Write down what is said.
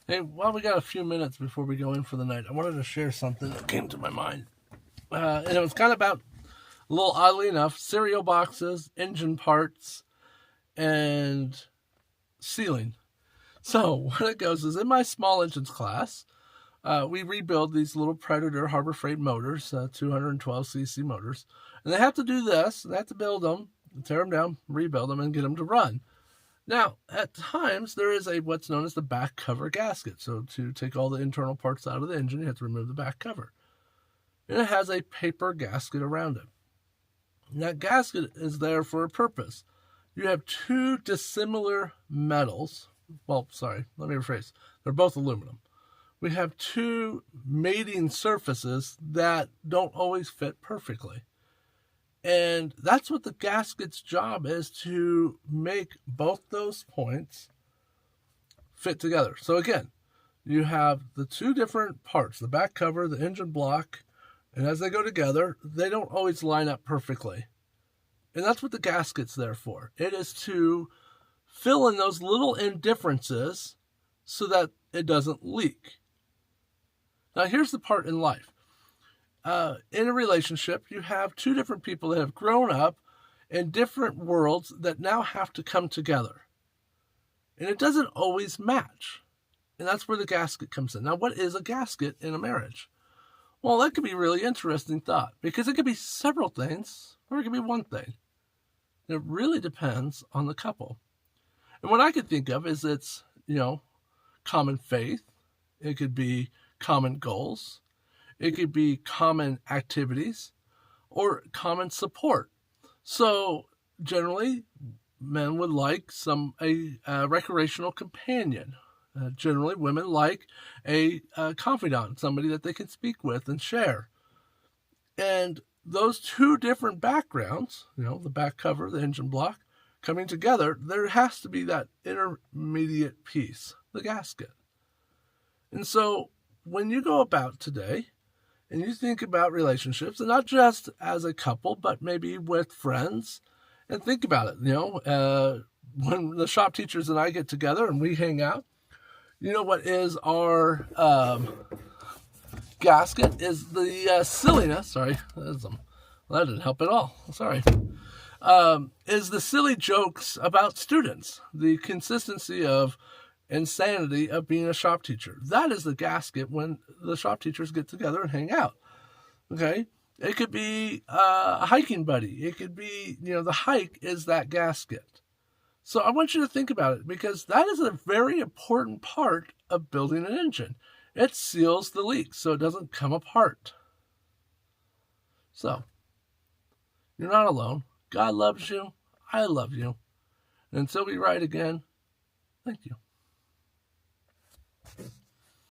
Hey, while we got a few minutes before we go in for the night, I wanted to share something that came to my mind. And it was kind of about, a little oddly enough, cereal boxes, engine parts, and sealing. So, what it goes is in my small engines class, we rebuild these little Predator Harbor Freight motors, 212cc motors. And they have to do this, they have to build them, tear them down, rebuild them, and get them to run. Now, at times, there is what's known as the back cover gasket. So to take all the internal parts out of the engine, you have to remove the back cover. And it has a paper gasket around it. And that gasket is there for a purpose. You have two dissimilar metals. Well, sorry, let me rephrase. They're both aluminum. We have two mating surfaces that don't always fit perfectly. And that's what the gasket's job is, to make both those points fit together. So again, you have the two different parts, the back cover, the engine block, and as they go together, they don't always line up perfectly. And that's what the gasket's there for. It is to fill in those little indifferences so that it doesn't leak. Now here's the part in life. In a relationship, you have two different people that have grown up in different worlds that now have to come together. And it doesn't always match. And that's where the gasket comes in. Now, what is a gasket in a marriage? Well, that could be a really interesting thought, because it could be several things, or it could be one thing. It really depends on the couple. And what I could think of is it's, common faith. It could be common goals. It could be common activities or common support. So generally, men would like a recreational companion. Generally, women like a confidant, somebody that they can speak with and share. And those two different backgrounds, the back cover, the engine block, coming together, there has to be that intermediate piece, the gasket. And so when you go about today, and you think about relationships, and not just as a couple, but maybe with friends, and think about it. When the shop teachers and I get together and we hang out, what is our gasket is the silliness. Sorry, that didn't help at all. Sorry. Is the silly jokes about students, the consistency of insanity of being a shop teacher. That is the gasket when the shop teachers get together and hang out. Okay? It could be a hiking buddy. It could be, the hike is that gasket. So I want you to think about it, because that is a very important part of building an engine. It seals the leak so it doesn't come apart. So, you're not alone. God loves you. I love you. And until we ride again, thank you.